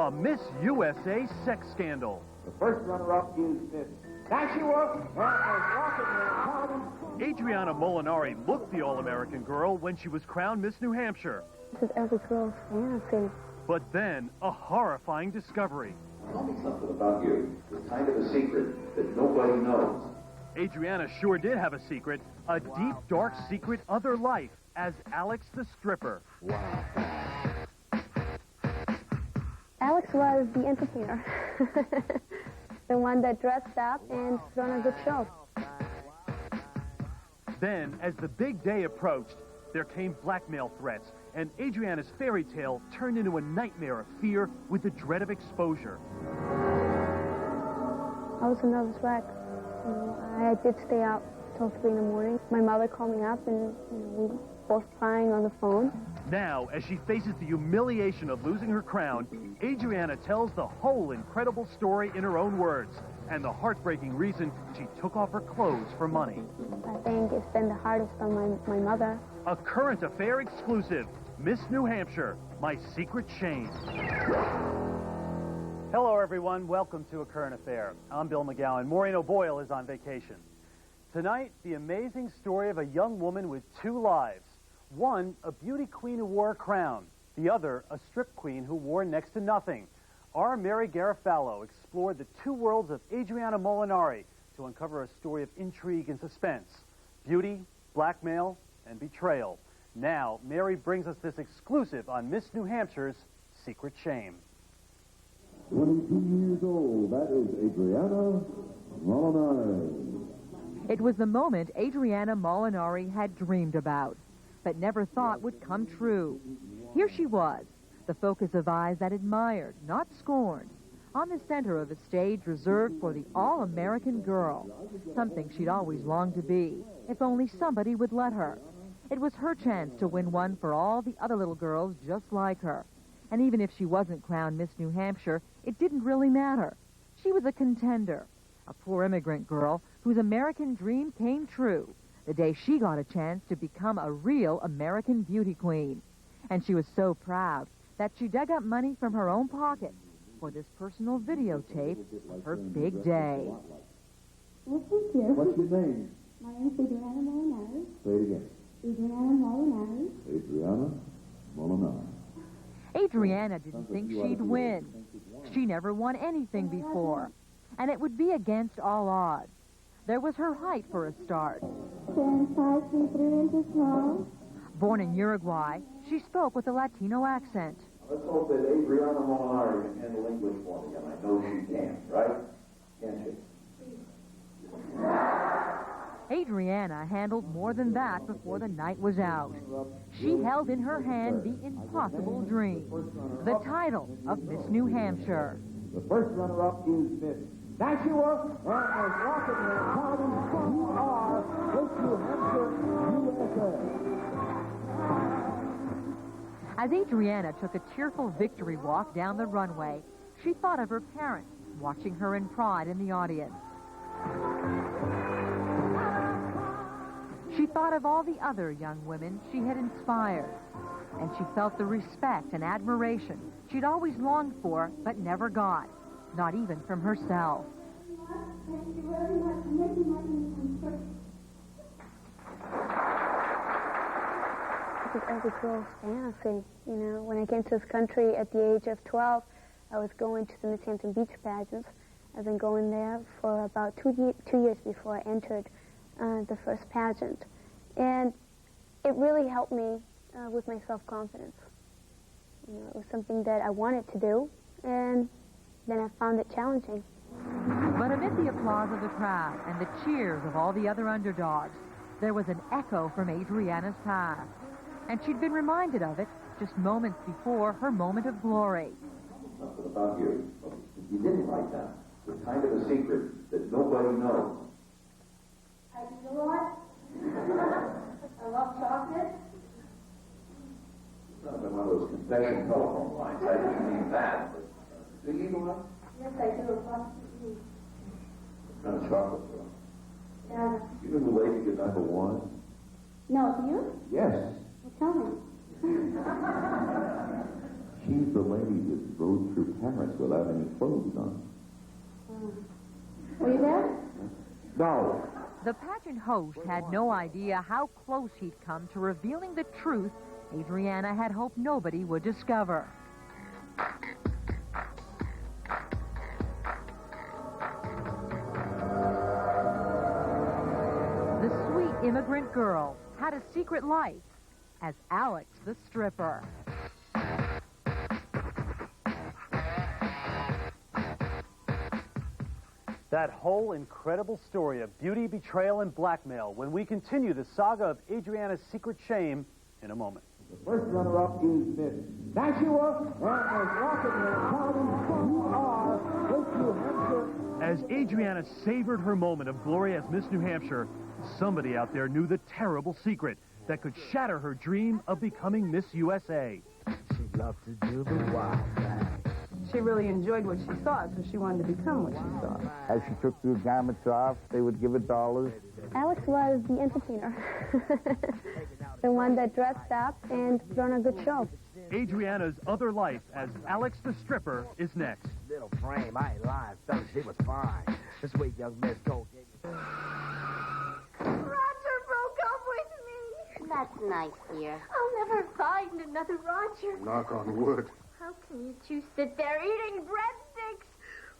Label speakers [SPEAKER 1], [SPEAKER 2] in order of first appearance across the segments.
[SPEAKER 1] A Miss USA sex scandal.
[SPEAKER 2] The first runner-up is Miss Nashua and
[SPEAKER 1] Adriana Molinari looked the All-American girl when she was crowned Miss New Hampshire.
[SPEAKER 3] This is every girl's fantasy.
[SPEAKER 1] But then, a horrifying discovery.
[SPEAKER 4] Tell me something about you. It's kind of a secret that nobody knows.
[SPEAKER 1] Adriana sure did have a secret, a deep, dark secret other life as Alex the stripper.
[SPEAKER 4] Wow.
[SPEAKER 3] Alex was the entertainer. The one that dressed up and put on a good show.
[SPEAKER 1] Then, as the big day approached, there came blackmail threats, and Adriana's fairy tale turned into a nightmare of fear with the dread of exposure.
[SPEAKER 3] I was a nervous wreck. I did stay out till 3 in the morning. My mother called me up, and we were both crying on the phone.
[SPEAKER 1] Now, as she faces the humiliation of losing her crown, Adriana tells the whole incredible story in her own words, and the heartbreaking reason she took off her clothes for money.
[SPEAKER 3] I think it's been the hardest on my mother.
[SPEAKER 1] A current affair exclusive, Miss New Hampshire, My Secret Shame. Hello, everyone. Welcome to A Current Affair. I'm Bill McGowan. Maureen O'Boyle is on vacation. Tonight, the amazing story of a young woman with 2 lives. One, a beauty queen who wore a crown. The other, a strip queen who wore next to nothing. Our Mary Garofalo explored the 2 worlds of Adriana Molinari to uncover a story of intrigue and suspense, beauty, blackmail, and betrayal. Now, Mary brings us this exclusive on Miss New Hampshire's Secret Shame.
[SPEAKER 5] 22 years old, that is Adriana Molinari.
[SPEAKER 6] It was the moment Adriana Molinari had dreamed about, but never thought would come true. Here she was, the focus of eyes that admired, not scorned, on the center of a stage reserved for the all-American girl, something she'd always longed to be, if only somebody would let her. It was her chance to win one for all the other little girls just like her. And even if she wasn't crowned Miss New Hampshire, it didn't really matter. She was a contender, a poor immigrant girl whose American dream came true the day she got a chance to become a real American beauty queen. And she was so proud that she dug up money from her own pocket for this personal videotape of her big day.
[SPEAKER 3] Well, thank you.
[SPEAKER 5] What's your name?
[SPEAKER 3] My name's Adriana Molinari.
[SPEAKER 5] Say it again.
[SPEAKER 3] Adriana Molinari.
[SPEAKER 5] Adriana Molinari.
[SPEAKER 6] Adriana didn't think she'd win. She never won anything before, and it would be against all odds. There was her height for a start.
[SPEAKER 3] 5 feet 3 inches tall.
[SPEAKER 6] Born in Uruguay, she spoke with a Latino accent.
[SPEAKER 4] Let's hope that Adriana Molinari can handle English for me, and I know she can, right? Can't she?
[SPEAKER 6] Adriana handled more than that before the night was out. She held in her hand the impossible dream, the title of Miss New Hampshire.
[SPEAKER 2] The first runner-up is Miss Nashua and Miss Rocket Man. Tell them who are Miss New Hampshire, USA.
[SPEAKER 6] As Adriana took a tearful victory walk down the runway, she thought of her parents watching her in pride in the audience. She thought of all the other young women she had inspired, and she felt the respect and admiration she'd always longed for but never got, not even from herself.
[SPEAKER 3] Thank you very much for making my dream come true. This is every girl's fantasy. When I came to this country at the age of 12, I was going to the Miss Hampton Beach pageants. I've been going there for about 2 years before I entered the first pageant. And it really helped me with my self-confidence. It was something that I wanted to do, and then I found it challenging.
[SPEAKER 6] But amid the applause of the crowd and the cheers of all the other underdogs, there was an echo from Adriana's past. And she'd been reminded of it just moments before her moment of glory.
[SPEAKER 4] Something about you. You didn't write that. It's kind of a secret that nobody knows.
[SPEAKER 3] I eat a lot. I love chocolate.
[SPEAKER 4] It's not been one of those confession telephone lines. I didn't mean that. But, do you eat a lot?
[SPEAKER 3] Yes, I do. What
[SPEAKER 4] What kind of chocolate, though?
[SPEAKER 3] Yeah.
[SPEAKER 4] You know the lady get number 1?
[SPEAKER 3] No, do you?
[SPEAKER 4] Yes.
[SPEAKER 3] Well, tell me.
[SPEAKER 4] She's the lady that rode through Paris without any clothes on.
[SPEAKER 3] Were you there?
[SPEAKER 4] No.
[SPEAKER 6] The pageant host had no idea how close he'd come to revealing the truth Adriana had hoped nobody would discover. The sweet immigrant girl had a secret life as Alex the stripper.
[SPEAKER 1] That whole incredible story of beauty, betrayal, and blackmail when we continue the saga of Adriana's secret shame in a moment.
[SPEAKER 2] The first runner-up is Miss Nashua, and as Rocket Man tells him, you are Miss New Hampshire.
[SPEAKER 1] As Adriana savored her moment of glory as Miss New Hampshire, somebody out there knew the terrible secret that could shatter her dream of becoming Miss USA.
[SPEAKER 2] She'd love to do the wild thing.
[SPEAKER 7] She really enjoyed what she saw, so she wanted to become what she saw.
[SPEAKER 2] As she took the garments off, they would give her dollars.
[SPEAKER 3] Alex was the entertainer. The one that dressed up and put on a good show.
[SPEAKER 1] Adriana's other life as Alex the stripper is next.
[SPEAKER 2] Little frame, I ain't lying, fellas, she was fine. This sweet young Miss Cole gave me...
[SPEAKER 8] Roger broke up with me.
[SPEAKER 9] That's nice, dear.
[SPEAKER 8] I'll never find another Roger.
[SPEAKER 5] Knock on wood.
[SPEAKER 8] How can you two sit there eating breadsticks?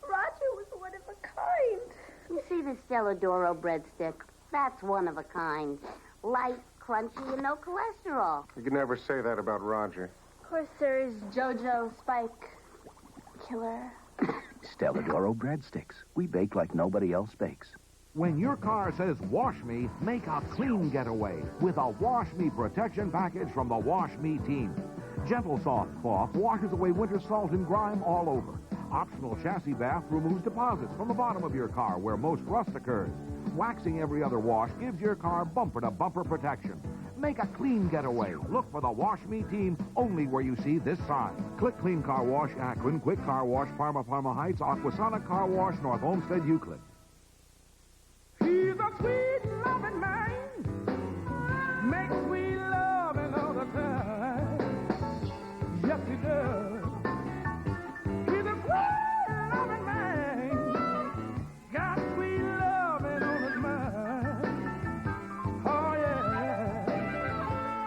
[SPEAKER 8] Roger was one of a kind.
[SPEAKER 9] You see this Deladoro breadstick? That's one of a kind. Light, crunchy, and no cholesterol.
[SPEAKER 5] You could never say that about Roger.
[SPEAKER 8] Of course, there is Jojo, Spike, Killer.
[SPEAKER 10] Stelladoro breadsticks. We bake like nobody else bakes.
[SPEAKER 11] When your car says wash me, make a clean getaway with a Wash Me protection package from the Wash Me team. Gentle soft cloth washes away winter salt and grime all over. Optional chassis bath removes deposits from the bottom of your car where most rust occurs. Waxing every other wash gives your car bumper-to-bumper protection. Make a clean getaway. Look for the Wash Me team only where you see this sign. Click Clean Car Wash Akron, Quick Car Wash Parma Heights, Aquasonic Car Wash North Olmsted Euclid.
[SPEAKER 2] He's a sweet loving man. Makes sweet loving all the time. Yes, he does. He's a sweet loving man. Got sweet loving on his mind. Oh, yeah.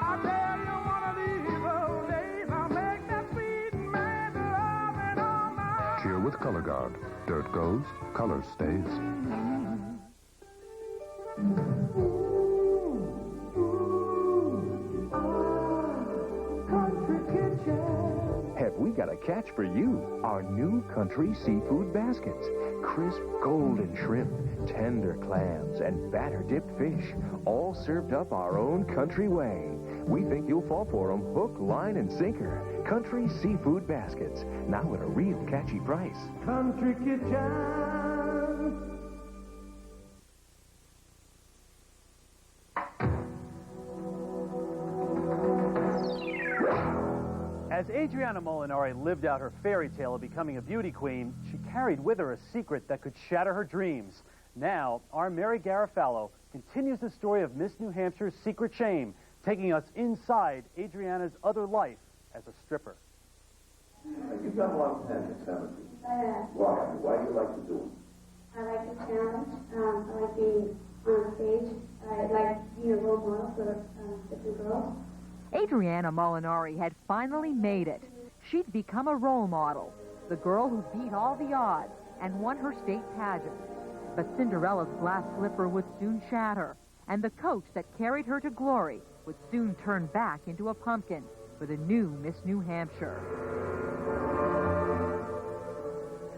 [SPEAKER 2] I tell you one of these old days, I'll make that sweet man loving all my...
[SPEAKER 5] Cheer with Color Guard. Dirt goes, color stays.
[SPEAKER 10] Have we got a catch for you? Our new country seafood baskets. Crisp golden shrimp, tender clams, and batter-dipped fish, all served up our own country way. We think you'll fall for them hook, line, and sinker. Country seafood baskets, now at a real catchy price.
[SPEAKER 2] Country Kitchen.
[SPEAKER 1] As Adriana Molinari lived out her fairy tale of becoming a beauty queen, she carried with her a secret that could shatter her dreams. Now, our Mary Garofalo continues the story of Miss New Hampshire's secret shame, taking us inside Adriana's other life as a stripper.
[SPEAKER 4] You've done a lot of pageants, haven't you?
[SPEAKER 3] I have.
[SPEAKER 4] Why? Why do you like to do them?
[SPEAKER 3] I like the challenge. I like being on stage. I like being a role model for different girls.
[SPEAKER 6] Adriana Molinari had finally made it. She'd become a role model, the girl who beat all the odds and won her state pageant. But Cinderella's glass slipper would soon shatter, and the coach that carried her to glory would soon turn back into a pumpkin for the new Miss New Hampshire.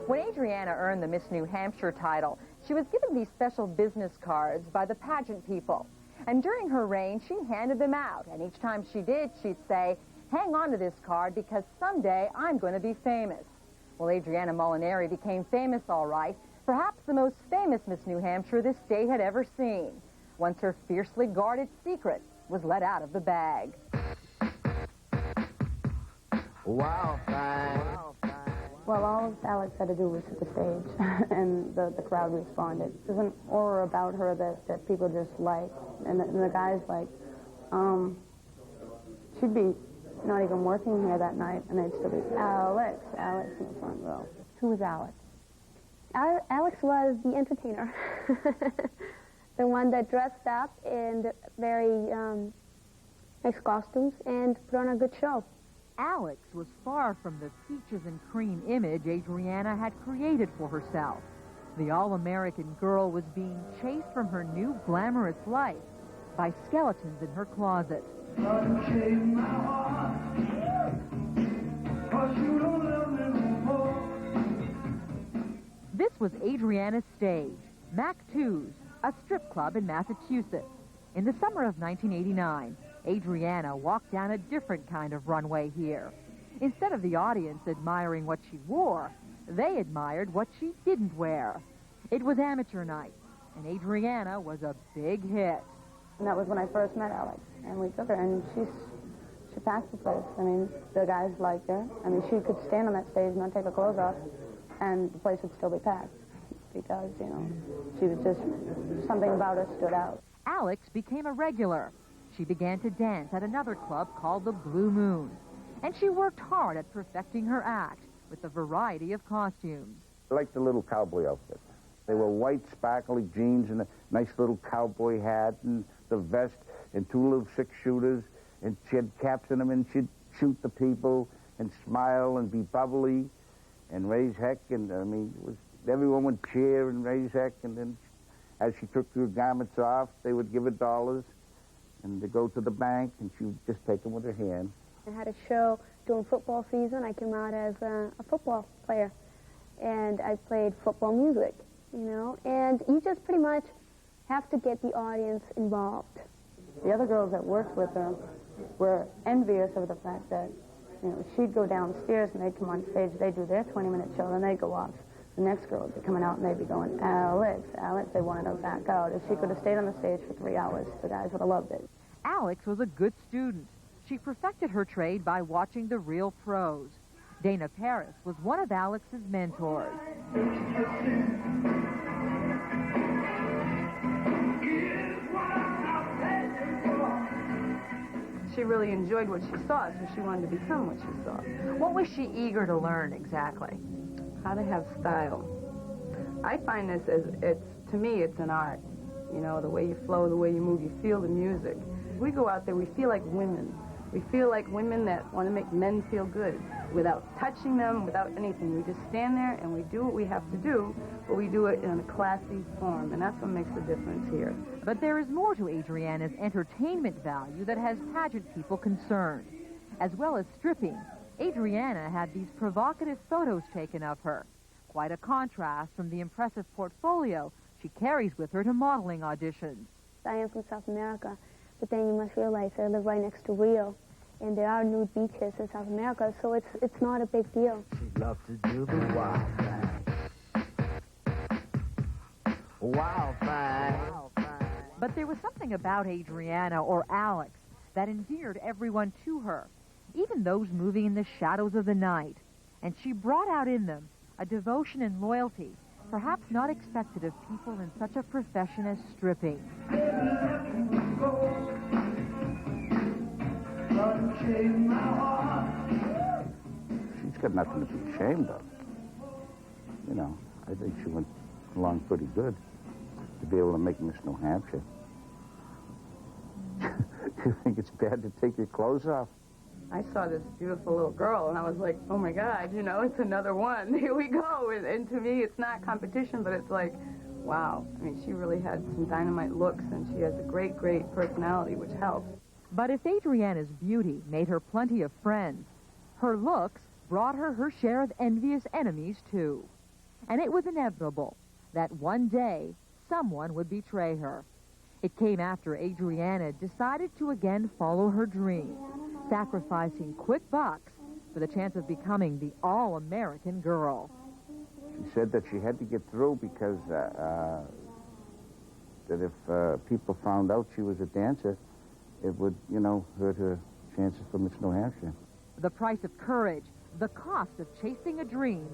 [SPEAKER 6] When Adriana earned the Miss New Hampshire title, she was given these special business cards by the pageant people. And during her reign, she handed them out. And each time she did, she'd say, hang on to this card because someday I'm going to be famous. Well, Adriana Molinari became famous, all right. Perhaps the most famous Miss New Hampshire this state had ever seen. Once her fiercely guarded secret was let out of the bag.
[SPEAKER 2] Wow, fine.
[SPEAKER 7] Well, all Alex had to do was hit the stage, and the crowd responded. There's an aura about her that people just like, and the guys like. She'd be not even working here that night, and they'd still be, Alex, Alex in the front row.
[SPEAKER 6] Who was Alex?
[SPEAKER 3] Alex was the entertainer. The one that dressed up in very nice costumes and put on a good show.
[SPEAKER 6] Alex was far from the peaches and cream image Adriana had created for herself. The all-American girl was being chased from her new glamorous life by skeletons in her closet. This was Adriana's stage, Mac 2's, a strip club in Massachusetts. In the summer of 1989, Adriana walked down a different kind of runway here. Instead of the audience admiring what she wore, they admired what she didn't wear. It was amateur night, and Adriana was a big hit.
[SPEAKER 7] And that was when I first met Alex, and we took her, and she packed the place. I mean, the guys liked her. I mean, she could stand on that stage and not take her clothes off, and the place would still be packed because, you know, she was just, something about her stood out.
[SPEAKER 6] Alex became a regular. She began to dance at another club called the Blue Moon, and she worked hard at perfecting her act with a variety of costumes.
[SPEAKER 12] I liked the little cowboy outfit. They were white, sparkly jeans and a nice little cowboy hat and the vest and two little six-shooters, and she had caps in them, and she'd shoot the people and smile and be bubbly and raise heck, and I mean, everyone would cheer and raise heck, and then as she took her garments off, they would give her dollars, and they'd go to the bank, and she would just take them with her hand.
[SPEAKER 3] I had a show during football season. I came out as a football player, and I played football music, you know, and you just pretty much have to get the audience involved.
[SPEAKER 7] The other girls that worked with her were envious of the fact that, you know, she'd go downstairs and they'd come on stage, they'd do their 20-minute show, then they'd go off. The next girl would be coming out and they'd be going, Alex, Alex, they wanted her back out. If she could have stayed on the stage for 3 hours, the guys would have loved it.
[SPEAKER 6] Alex was a good student. She perfected her trade by watching the real pros. Dana Paris was one of Alex's mentors.
[SPEAKER 13] She really enjoyed what she saw, so she wanted to become what she saw.
[SPEAKER 6] What was she eager to learn exactly?
[SPEAKER 13] How to have style. I find this to me, it's an art. You know, the way you flow, the way you move, you feel the music. We go out there, we feel like women. We feel like women that want to make men feel good without touching them, without anything. We just stand there and we do what we have to do, but we do it in a classy form, and that's what makes the difference here.
[SPEAKER 6] But there is more to Adriana's entertainment value that has pageant people concerned. As well as stripping, Adriana had these provocative photos taken of her. Quite a contrast from the impressive portfolio she carries with her to modeling auditions.
[SPEAKER 3] I am from South America, but then you must realize I live right next to Rio, and there are nude beaches in South America, so it's not a big deal.
[SPEAKER 14] She'd love to do the wild thing. Wild thing.
[SPEAKER 6] But there was something about Adriana or Alex that endeared everyone to her, even those moving in the shadows of the night. And she brought out in them a devotion and loyalty perhaps not expected of people in such a profession as stripping.
[SPEAKER 12] She's got nothing to be ashamed of. You know, I think she went along pretty good to be able to make Miss New Hampshire. Do you think it's bad to take your clothes off?
[SPEAKER 13] I saw this beautiful little girl, and I was like, oh, my God, you know, it's another one. Here we go. And to me, it's not competition, but it's like, wow. I mean, she really had some dynamite looks, and she has a great, great personality, which helps.
[SPEAKER 6] But if Adriana's beauty made her plenty of friends, her looks brought her share of envious enemies, too. And it was inevitable that one day someone would betray her. It came after Adriana decided to again follow her dream, sacrificing quick bucks for the chance of becoming the all-American girl.
[SPEAKER 12] She said that she had to get through because that if people found out she was a dancer, it would, you know, hurt her chances for Miss New Hampshire.
[SPEAKER 6] The price of courage, the cost of chasing a dream,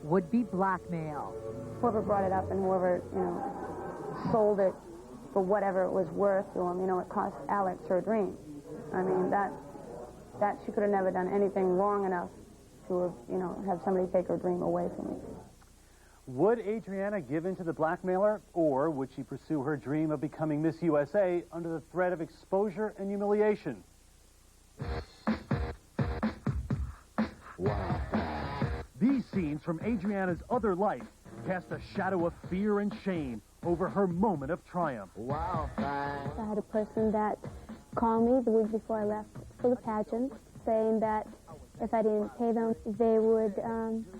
[SPEAKER 6] would be blackmail.
[SPEAKER 7] Whoever brought it up and whoever, you know, sold it for whatever it was worth to him, you know, it cost Alex her dream. I mean, that that she could have never done anything wrong enough to have, you know, have somebody take her dream away from me.
[SPEAKER 1] Would Adriana give in to the blackmailer, or would she pursue her dream of becoming Miss USA under the threat of exposure and humiliation?
[SPEAKER 14] Wow.
[SPEAKER 1] These scenes from Adriana's other life cast a shadow of fear and shame over her moment of triumph.
[SPEAKER 14] Wow, fine.
[SPEAKER 3] I had a person that called me the week before I left for the pageant, saying that if I didn't pay them, they would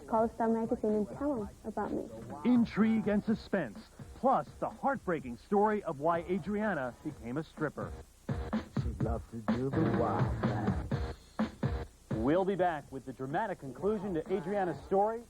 [SPEAKER 3] call Star Magazine and tell them about me.
[SPEAKER 1] Intrigue and suspense, plus the heartbreaking story of why Adriana became a stripper.
[SPEAKER 14] She'd love to do the wild thing.
[SPEAKER 1] We'll be back with the dramatic conclusion to Adriana's story.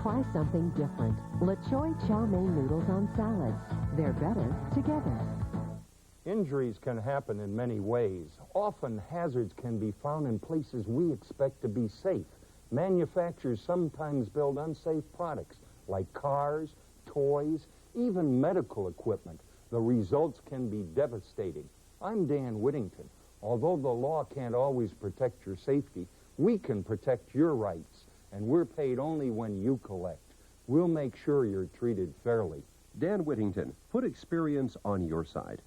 [SPEAKER 15] Try something different. La Choy chow mein noodles on salads. They're better together.
[SPEAKER 16] Injuries can happen in many ways. Often hazards can be found in places we expect to be safe. Manufacturers sometimes build unsafe products like cars, toys, even medical equipment. The results can be devastating. I'm Dan Whittington. Although the law can't always protect your safety, we can protect your rights, and we're paid only when you collect. We'll make sure you're treated fairly.
[SPEAKER 17] Dan Whittington, put experience on your side.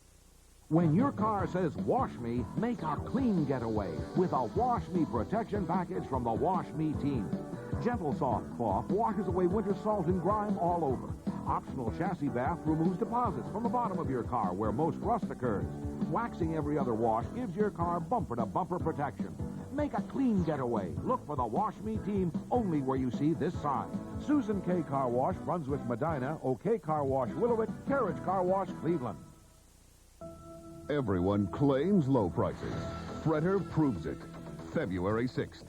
[SPEAKER 11] When your car says wash me, make a clean getaway with a Wash Me protection package from the Wash Me team. Gentle soft cloth washes away winter salt and grime all over. Optional chassis bath removes deposits from the bottom of your car where most rust occurs. Waxing every other wash gives your car bumper-to-bumper protection. Make a clean getaway. Look for the Wash Me team only where you see this sign. Susan K. Car Wash, Brunswick, Medina. OK Car Wash, Willowit. Carriage Car Wash, Cleveland.
[SPEAKER 18] Everyone claims low prices. Fretter proves it. February 6th.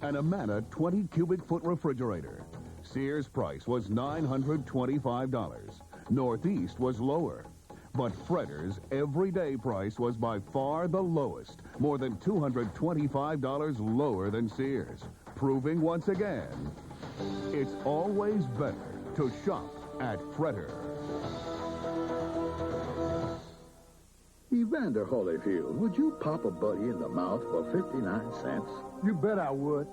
[SPEAKER 18] An Amana 20 cubic foot refrigerator. Sears price was $925. Northeast was lower. But Fretter's everyday price was by far the lowest, more than $225 lower than Sears, proving once again, it's always better to shop at Fretter.
[SPEAKER 19] Evander Holyfield, would you pop a buddy in the mouth for 59 cents?
[SPEAKER 20] You bet I would.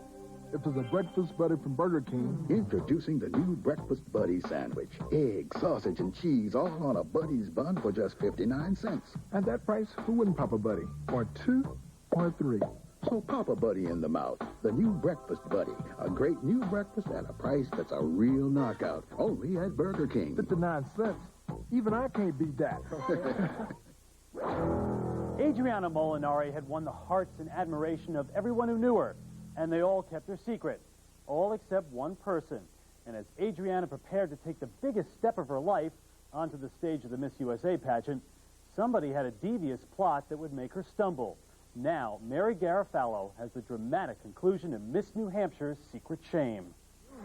[SPEAKER 20] If it's a breakfast buddy from Burger King.
[SPEAKER 19] Introducing the new Breakfast Buddy sandwich. Egg, sausage, and cheese all on a Buddy's bun for just 59 cents.
[SPEAKER 20] At that price, who wouldn't pop a buddy? Or two, or three.
[SPEAKER 19] So pop a buddy in the mouth. The new Breakfast Buddy. A great new breakfast at a price that's a real knockout. Only at Burger King.
[SPEAKER 20] 59 cents. Even I can't beat that.
[SPEAKER 1] Adriana Molinari had won the hearts and admiration of everyone who knew her, and they all kept her secret, all except one person. And as Adriana prepared to take the biggest step of her life onto the stage of the Miss USA pageant, somebody had a devious plot that would make her stumble. Now, Mary Garofalo has the dramatic conclusion to Miss New Hampshire's secret shame.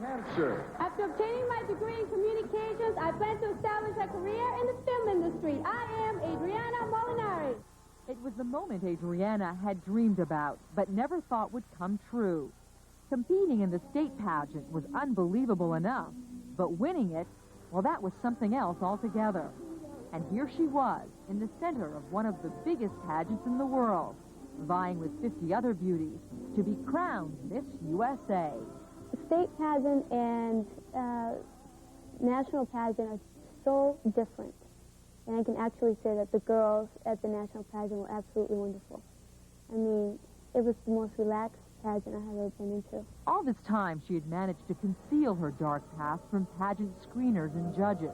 [SPEAKER 20] Hampshire.
[SPEAKER 21] After obtaining my degree in communications, I plan to establish a career in the film industry. I am Adriana Molinari.
[SPEAKER 6] It was the moment Adriana had dreamed about, but never thought would come true. Competing in the state pageant was unbelievable enough, but winning it, well, that was something else altogether. And here she was, in the center of one of the biggest pageants in the world, vying with 50 other beauties to be crowned Miss USA.
[SPEAKER 3] State pageant and national pageant are so different. And I can actually say that the girls at the national pageant were absolutely wonderful. I mean, it was the most relaxed pageant I have ever been into.
[SPEAKER 6] All this time, she had managed to conceal her dark past from pageant screeners and judges.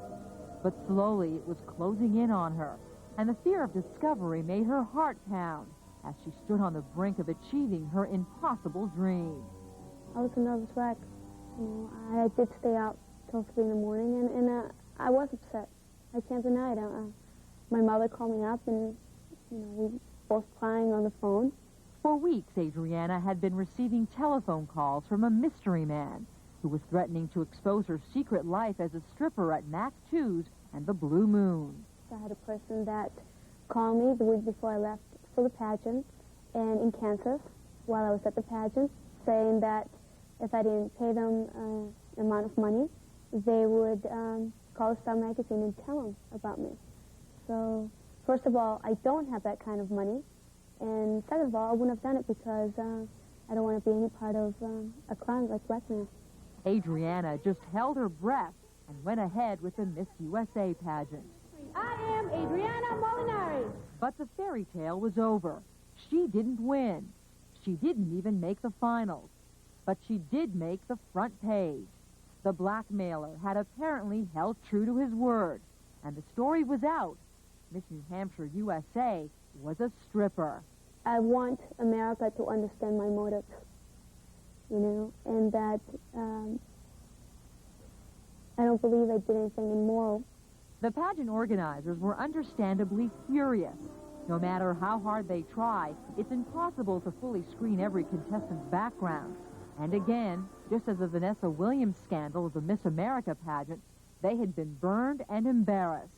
[SPEAKER 6] But slowly, it was closing in on her, and the fear of discovery made her heart pound as she stood on the brink of achieving her impossible dream.
[SPEAKER 3] I was a nervous wreck. You know, I did stay out till 3 in the morning, and I was upset. I can't deny it. My mother called me up, and, you know, we were both crying on the phone.
[SPEAKER 6] For weeks, Adriana had been receiving telephone calls from a mystery man, who was threatening to expose her secret life as a stripper at Act 2's and the Blue Moon.
[SPEAKER 3] I had a person that called me the week before I left for the pageant and in Kansas while I was at the pageant, saying that if I didn't pay them an amount of money, they would call Star Magazine and tell them about me. So, first of all, I don't have that kind of money. And second of all, I wouldn't have done it because I don't want to be any part of a crime like blackmail.
[SPEAKER 6] Adriana just held her breath and went ahead with the Miss USA pageant.
[SPEAKER 21] I am Adriana Molinari.
[SPEAKER 6] But the fairy tale was over. She didn't win. She didn't even make the finals. But she did make the front page. The blackmailer had apparently held true to his word, and the story was out. Miss New Hampshire USA was a stripper.
[SPEAKER 3] I want America to understand my motives, you know, and that I don't believe I did anything immoral.
[SPEAKER 6] The pageant organizers were understandably furious. No matter how hard they try, it's impossible to fully screen every contestant's background. And again, just as the Vanessa Williams scandal of the Miss America pageant, they had been burned and embarrassed.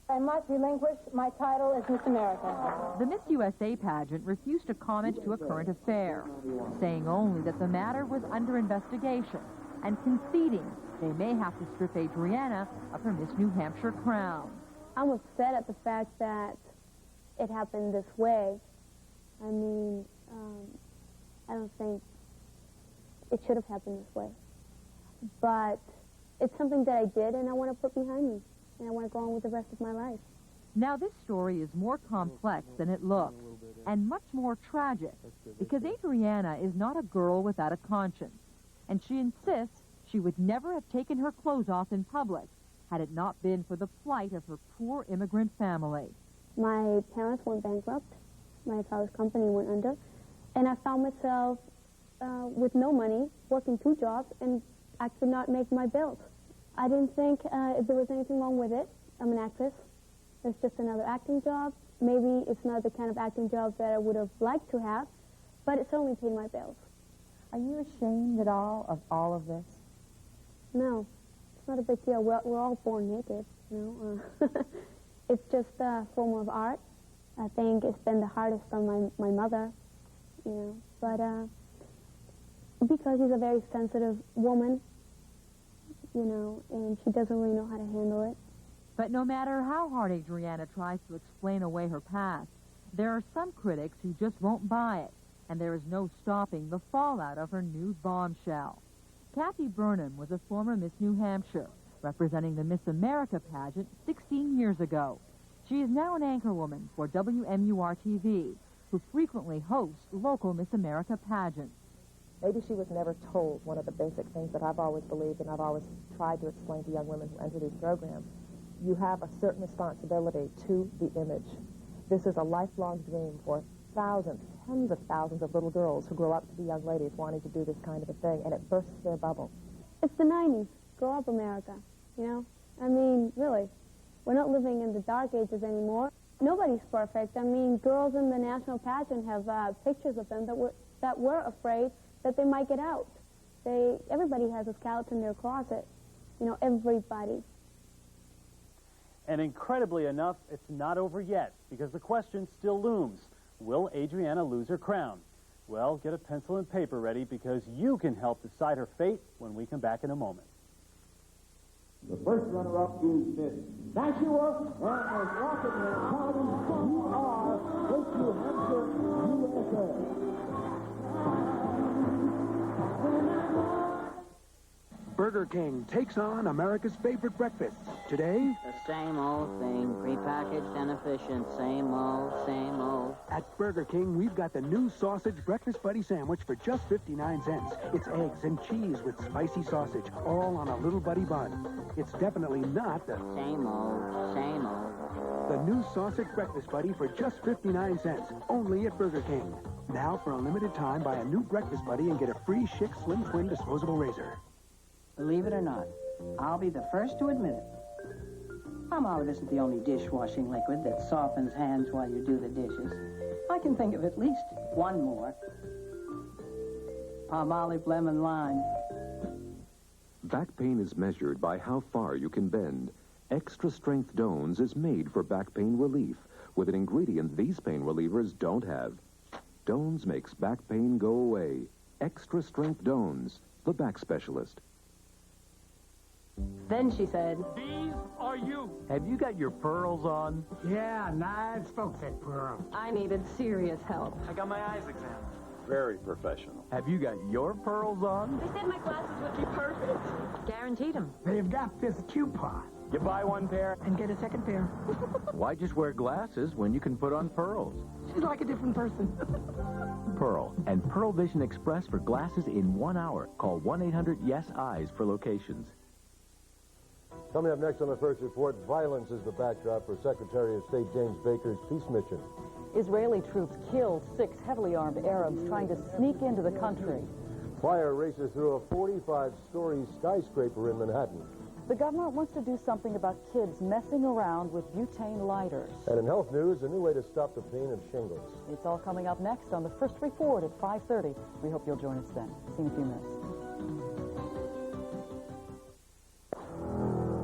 [SPEAKER 21] I must relinquish my title as Miss America.
[SPEAKER 6] The Miss USA pageant refused to comment to a current affair, saying only that the matter was under investigation and conceding they may have to strip Adriana of her Miss New Hampshire crown.
[SPEAKER 3] I'm upset at the fact that it happened this way. I mean, I don't think it should have happened this way. But it's something that I did, and I want to put behind me, and I want to go on with the rest of my life.
[SPEAKER 6] Now, this story is more complex than it looks, and much more tragic, because Adriana is not a girl without a conscience, and she insists she would never have taken her clothes off in public had it not been for the plight of her poor immigrant family.
[SPEAKER 3] My parents went bankrupt. My father's company went under, and I found myself with no money, working 2 jobs, and I could not make my bills. I didn't think if there was anything wrong with it. I'm an actress. It's just another acting job. Maybe it's not the kind of acting job that I would have liked to have, but it certainly paid my bills.
[SPEAKER 9] Are you ashamed at all of this?
[SPEAKER 3] No, it's not a big deal. We're all born naked, you know. It's just a form of art. I think it's been the hardest on my mother, you know, but because she's a very sensitive woman, you know, and she doesn't really know how to handle it.
[SPEAKER 6] But no matter how hard Adriana tries to explain away her past, there are some critics who just won't buy it, and there is no stopping the fallout of her new bombshell. Kathy Burnham was a former Miss New Hampshire, representing the Miss America pageant 16 years ago. She is now an anchorwoman for WMUR-TV, who frequently hosts local Miss America pageants.
[SPEAKER 9] Maybe she was never told one of the basic things that I've always believed and I've always tried to explain to young women who enter these programs. You have a certain responsibility to the image. This is a lifelong dream for thousands, tens of thousands of little girls who grow up to be young ladies wanting to do this kind of a thing, and it bursts their bubble.
[SPEAKER 3] It's the 90s. Grow up, America, you know? I mean, really, we're not living in the dark ages anymore. Nobody's perfect. I mean, girls in the national pageant have pictures of them that were afraid that they might get out. Everybody has a skeleton in their closet. You know, everybody.
[SPEAKER 1] And incredibly enough, it's not over yet, because the question still looms. Will Adriana lose her crown? Well, get a pencil and paper ready, because you can help decide her fate when we come back in a moment.
[SPEAKER 5] The first runner-up is Miss Nashua and Miss Rocket Man Calvin. You are Miss New Hampshire, USA.
[SPEAKER 22] Burger King takes on America's favorite breakfasts. Today,
[SPEAKER 23] the same old thing, prepackaged and efficient, same old, same old.
[SPEAKER 22] At Burger King, we've got the new sausage breakfast buddy sandwich for just 59 cents. It's eggs and cheese with spicy sausage, all on a little buddy bun. It's definitely not the
[SPEAKER 23] same old, same old.
[SPEAKER 22] The new sausage breakfast buddy for just 59 cents, only at Burger King. Now, for a limited time, buy a new breakfast buddy and get a free Schick Slim Twin disposable razor.
[SPEAKER 24] Believe it or not, I'll be the first to admit it. Palmolive isn't the only dishwashing liquid that softens hands while you do the dishes. I can think of at least one more. Palmolive Lemon Lime.
[SPEAKER 2] Back pain is measured by how far you can bend. Extra Strength Dones is made for back pain relief with an ingredient these pain relievers don't have. Dones makes back pain go away. Extra Strength Dones, the back specialist.
[SPEAKER 4] Then she said,
[SPEAKER 8] "These are you."
[SPEAKER 10] Have you got your pearls on?
[SPEAKER 8] Yeah, nice folks at Pearl.
[SPEAKER 4] I needed serious help.
[SPEAKER 8] I got my eyes examined.
[SPEAKER 10] Very professional. Have you got your pearls on?
[SPEAKER 4] They said my glasses would be perfect. Guaranteed them.
[SPEAKER 8] They've got this coupon.
[SPEAKER 10] You buy one pair
[SPEAKER 4] and get a second pair.
[SPEAKER 10] Why just wear glasses when you can put on pearls?
[SPEAKER 4] She's like a different person.
[SPEAKER 10] Pearl and Pearl Vision Express for glasses in 1 hour. Call 1-800-YES-EYES for locations.
[SPEAKER 25] Coming up next on the first report, violence is the backdrop for Secretary of State James Baker's peace mission.
[SPEAKER 26] Israeli troops killed 6 heavily armed Arabs trying to sneak into the country.
[SPEAKER 25] Fire races through a 45-story skyscraper in Manhattan.
[SPEAKER 26] The government wants to do something about kids messing around with butane lighters.
[SPEAKER 25] And in health news, a new way to stop the pain of shingles.
[SPEAKER 26] It's all coming up next on the first report at 5:30. We hope you'll join us then. See you in a few minutes.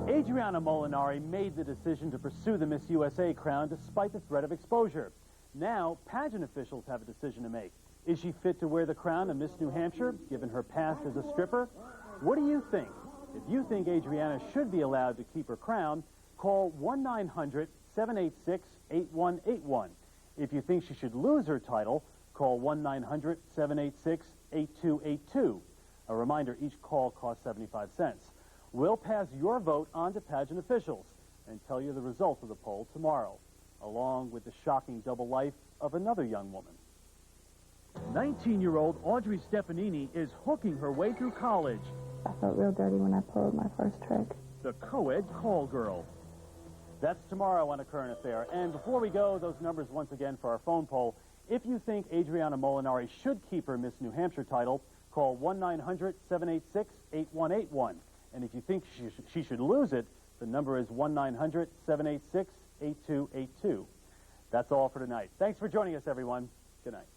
[SPEAKER 1] Adriana Molinari made the decision to pursue the Miss USA crown despite the threat of exposure. Now, pageant officials have a decision to make. Is she fit to wear the crown of Miss New Hampshire, given her past as a stripper? What do you think? If you think Adriana should be allowed to keep her crown, call 1-900-786-8181. If you think she should lose her title, call 1-900-786-8282. A reminder, each call costs 75 cents. We'll pass your vote on to pageant officials and tell you the results of the poll tomorrow, along with the shocking double life of another young woman. 19-year-old Audrey Stefanini is hooking her way through college.
[SPEAKER 7] I felt real dirty when I pulled my first trick.
[SPEAKER 1] The co-ed call girl. That's tomorrow on A Current Affair. And before we go, those numbers once again for our phone poll. If you think Adriana Molinari should keep her Miss New Hampshire title, call 1-900-786-8181. And if you think she should lose it, the number is 1-900-786-8282. That's all for tonight. Thanks for joining us, everyone. Good night.